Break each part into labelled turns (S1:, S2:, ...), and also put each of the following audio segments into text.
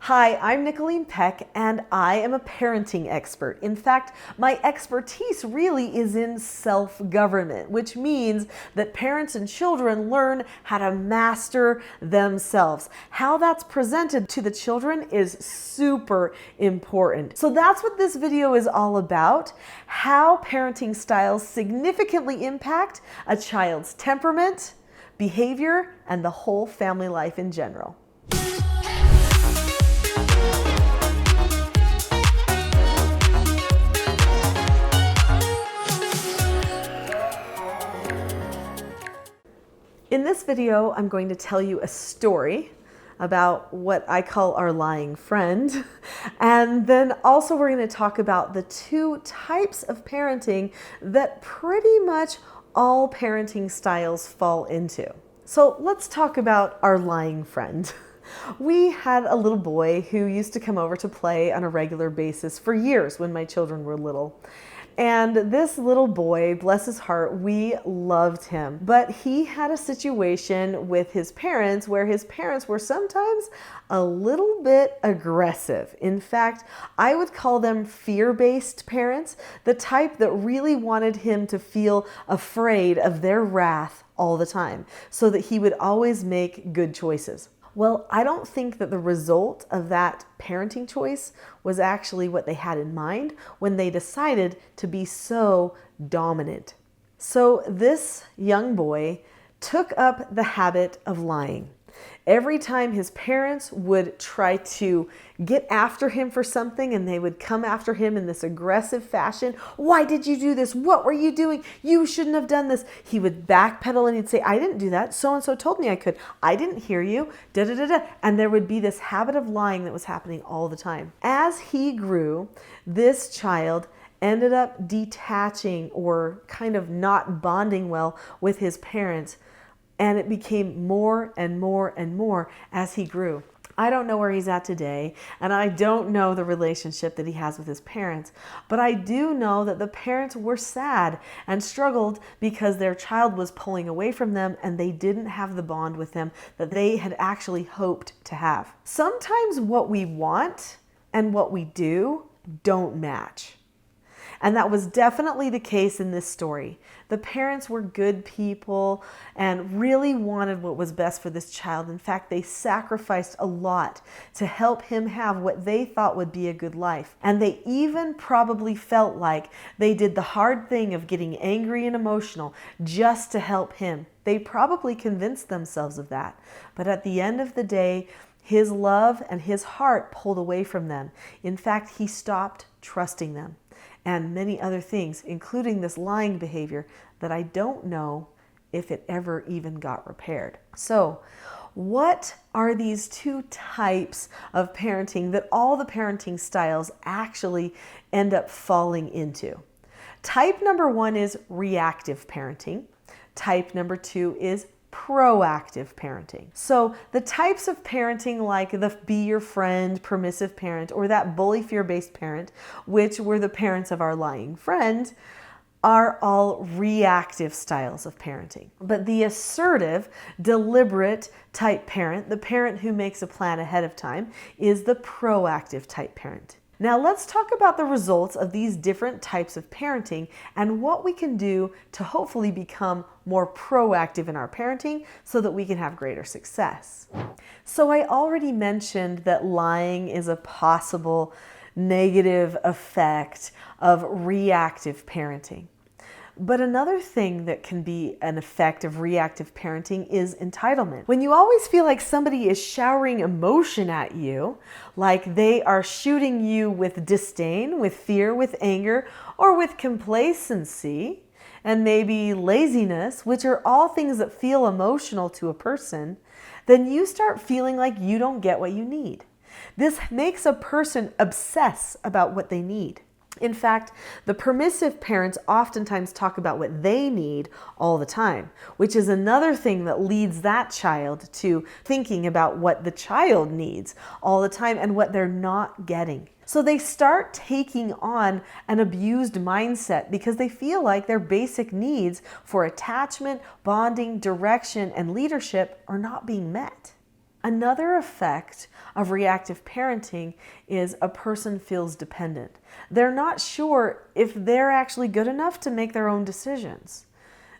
S1: Hi, I'm Nicolene Peck, and I am a parenting expert. In fact, my expertise really is in self-government, which means that parents and children learn how to master themselves. How that's presented to the children is super important. So that's what this video is all about: how parenting styles significantly impact a child's temperament, behavior, and the whole family life in general. In this video, I'm going to tell you a story about what I call our lying friend. And then also we're going to talk about the two types of parenting that pretty much all parenting styles fall into. So let's talk about our lying friend. We had a little boy who used to come over to play on a regular basis for years when my children were little. And this little boy, bless his heart, we loved him. But he had a situation with his parents where his parents were sometimes a little bit aggressive. In fact, I would call them fear-based parents, the type that really wanted him to feel afraid of their wrath all the time, so that he would always make good choices. Well, I don't think that the result of that parenting choice was actually what they had in mind when they decided to be so dominant. So this young boy took up the habit of lying. Every time his parents would try to get after him for something and they would come after him in this aggressive fashion, "Why did you do this? What were you doing? You shouldn't have done this." He would backpedal and he'd say, "I didn't do that. So-and-so told me I could. I didn't hear you. Da-da-da-da." And there would be this habit of lying that was happening all the time. As he grew, this child ended up detaching or kind of not bonding well with his parents. And it became more and more and more as he grew. I don't know where he's at today, and I don't know the relationship that he has with his parents, but I do know that the parents were sad and struggled because their child was pulling away from them and they didn't have the bond with them that they had actually hoped to have. Sometimes what we want and what we do don't match. And that was definitely the case in this story. The parents were good people and really wanted what was best for this child. In fact, they sacrificed a lot to help him have what they thought would be a good life. And they even probably felt like they did the hard thing of getting angry and emotional just to help him. They probably convinced themselves of that. But at the end of the day, his love and his heart pulled away from them. In fact, he stopped trusting them. And many other things, including this lying behavior that I don't know if it ever even got repaired. So, what are these two types of parenting that all the parenting styles actually end up falling into? Type number one is reactive parenting. Type number two is proactive parenting. So the types of parenting like the be your friend, permissive parent, or that bully fear-based parent, which were the parents of our lying friend, are all reactive styles of parenting. But the assertive, deliberate type parent, the parent who makes a plan ahead of time, is the proactive type parent. Now let's talk about the results of these different types of parenting and what we can do to hopefully become more proactive in our parenting so that we can have greater success. So I already mentioned that lying is a possible negative effect of reactive parenting. But another thing that can be an effect of reactive parenting is entitlement. When you always feel like somebody is showering emotion at you, like they are shooting you with disdain, with fear, with anger, or with complacency, and maybe laziness, which are all things that feel emotional to a person, then you start feeling like you don't get what you need. This makes a person obsess about what they need. In fact, the permissive parents oftentimes talk about what they need all the time, which is another thing that leads that child to thinking about what the child needs all the time and what they're not getting. So they start taking on an abused mindset because they feel like their basic needs for attachment, bonding, direction, and leadership are not being met. Another effect of reactive parenting is a person feels dependent. They're not sure if they're actually good enough to make their own decisions.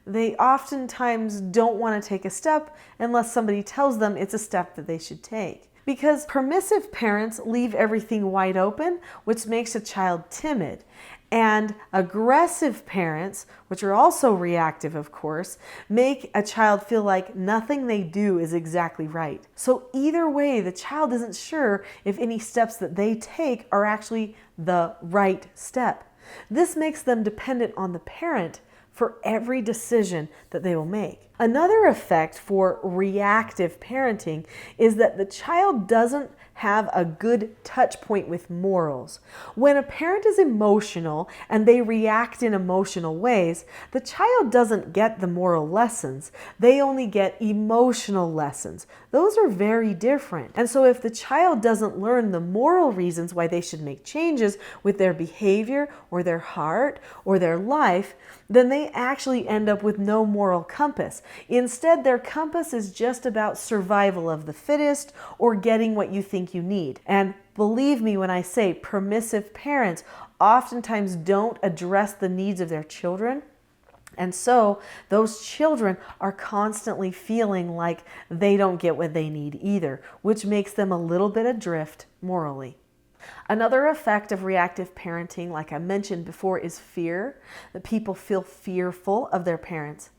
S1: They oftentimes don't want to take a step unless somebody tells them it's a step that they should take. Because permissive parents leave everything wide open, which makes a child timid. And aggressive parents, which are also reactive, of course, make a child feel like nothing they do is exactly right. So either way, the child isn't sure if any steps that they take are actually the right step. This makes them dependent on the parent for every decision that they will make. Another effect for reactive parenting is that the child doesn't have a good touch point with morals. When a parent is emotional and they react in emotional ways, the child doesn't get the moral lessons. They only get emotional lessons. Those are very different. And so if the child doesn't learn the moral reasons why they should make changes with their behavior or their heart or their life, then they actually end up with no moral compass. Instead, their compass is just about survival of the fittest or getting what you think you need. And believe me when I say permissive parents oftentimes don't address the needs of their children. And so those children are constantly feeling like they don't get what they need either, which makes them a little bit adrift morally. Another effect of reactive parenting, like I mentioned before, is fear, that people feel fearful of their parents.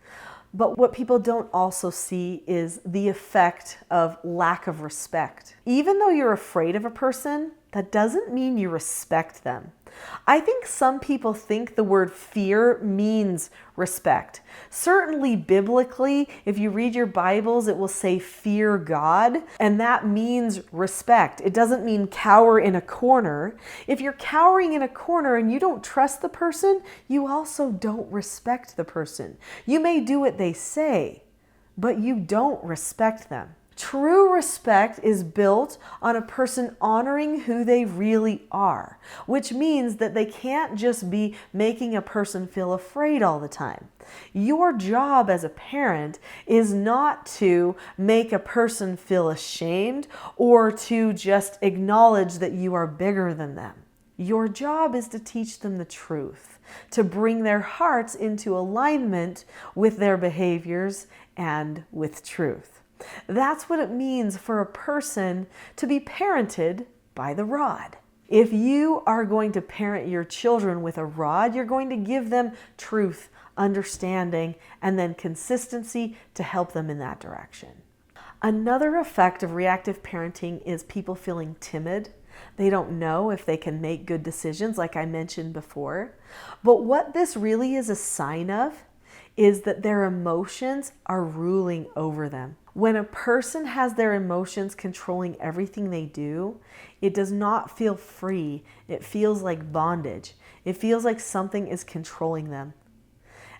S1: But what people don't also see is the effect of lack of respect. Even though you're afraid of a person, that doesn't mean you respect them. I think some people think the word fear means respect. Certainly biblically, if you read your Bibles, it will say fear God, and that means respect. It doesn't mean cower in a corner. If you're cowering in a corner and you don't trust the person, you also don't respect the person. You may do what they say, but you don't respect them. True respect is built on a person honoring who they really are, which means that they can't just be making a person feel afraid all the time. Your job as a parent is not to make a person feel ashamed or to just acknowledge that you are bigger than them. Your job is to teach them the truth, to bring their hearts into alignment with their behaviors and with truth. That's what it means for a person to be parented by the rod. If you are going to parent your children with a rod, you're going to give them truth, understanding, and then consistency to help them in that direction. Another effect of reactive parenting is people feeling timid. They don't know if they can make good decisions, like I mentioned before. But what this really is a sign of is that their emotions are ruling over them. When a person has their emotions controlling everything they do, it does not feel free. It feels like bondage. It feels like something is controlling them.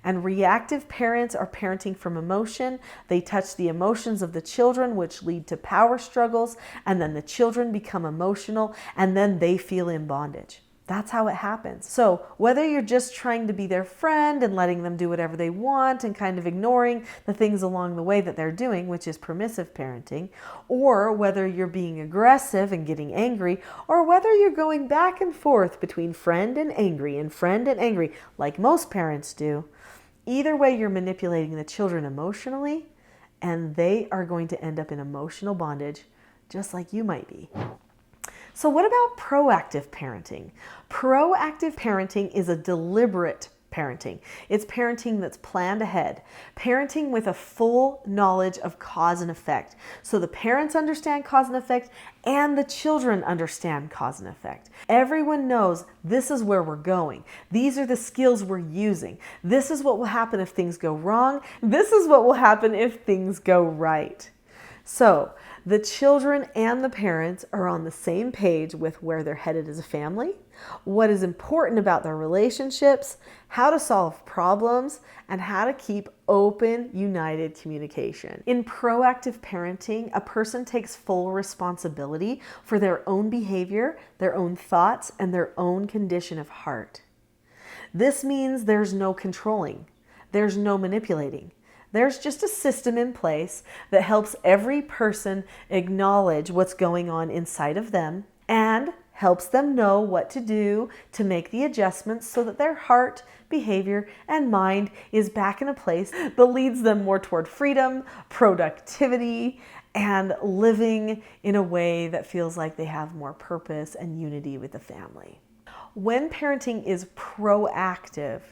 S1: And reactive parents are parenting from emotion. They touch the emotions of the children, which lead to power struggles, and then the children become emotional, and then they feel in bondage. That's how it happens. So whether you're just trying to be their friend and letting them do whatever they want and kind of ignoring the things along the way that they're doing, which is permissive parenting, or whether you're being aggressive and getting angry, or whether you're going back and forth between friend and angry, like most parents do, either way you're manipulating the children emotionally, and they are going to end up in emotional bondage, just like you might be. So what about proactive parenting? Proactive parenting is a deliberate parenting. It's parenting that's planned ahead. Parenting with a full knowledge of cause and effect. So the parents understand cause and effect and the children understand cause and effect. Everyone knows this is where we're going. These are the skills we're using. This is what will happen if things go wrong. This is what will happen if things go right. So the children and the parents are on the same page with where they're headed as a family, what is important about their relationships, how to solve problems, and how to keep open, united communication. In proactive parenting, a person takes full responsibility for their own behavior, their own thoughts, and their own condition of heart. This means there's no controlling, there's no manipulating. There's just a system in place that helps every person acknowledge what's going on inside of them and helps them know what to do to make the adjustments so that their heart, behavior, and mind is back in a place that leads them more toward freedom, productivity, and living in a way that feels like they have more purpose and unity with the family. When parenting is proactive,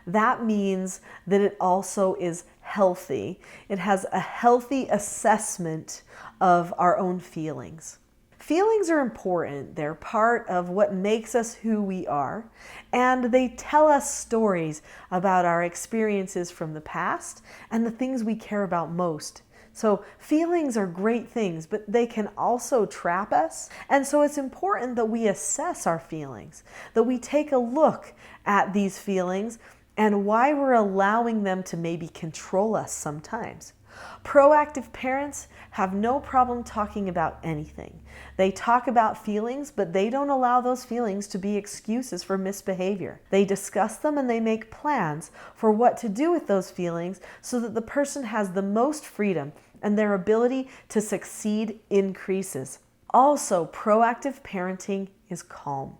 S1: that means that it also is healthy. It has a healthy assessment of our own feelings. Feelings are important. They're part of what makes us who we are, and they tell us stories about our experiences from the past and the things we care about most. So feelings are great things, but they can also trap us. And so it's important that we assess our feelings, that we take a look at these feelings and why we're allowing them to maybe control us sometimes. Proactive parents have no problem talking about anything. They talk about feelings, but they don't allow those feelings to be excuses for misbehavior. They discuss them and they make plans for what to do with those feelings so that the person has the most freedom and their ability to succeed increases. Also, proactive parenting is calm.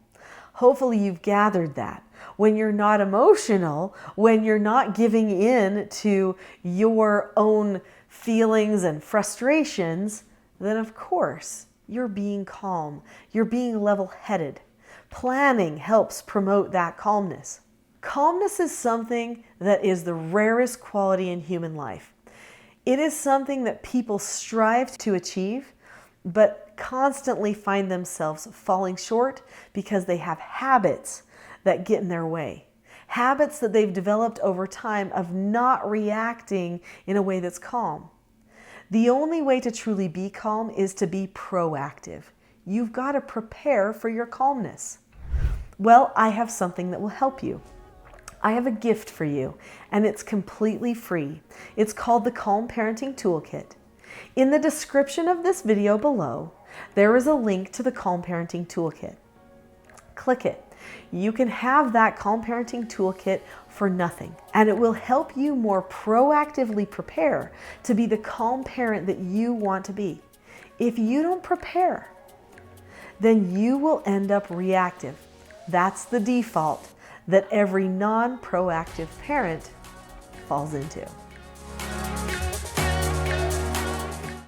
S1: Hopefully you've gathered that. When you're not emotional, when you're not giving in to your own feelings and frustrations, then of course you're being calm. You're being level-headed. Planning helps promote that calmness. Calmness is something that is the rarest quality in human life. It is something that people strive to achieve, but constantly find themselves falling short because they have habits that get in their way. Habits that they've developed over time of not reacting in a way that's calm. The only way to truly be calm is to be proactive. You've got to prepare for your calmness. Well, I have something that will help you. I have a gift for you, and it's completely free. It's called the Calm Parenting Toolkit. In the description of this video below, there is a link to the Calm Parenting Toolkit. Click it. You can have that Calm Parenting Toolkit for nothing, and it will help you more proactively prepare to be the calm parent that you want to be. If you don't prepare, then you will end up reactive. That's the default that every non-proactive parent falls into.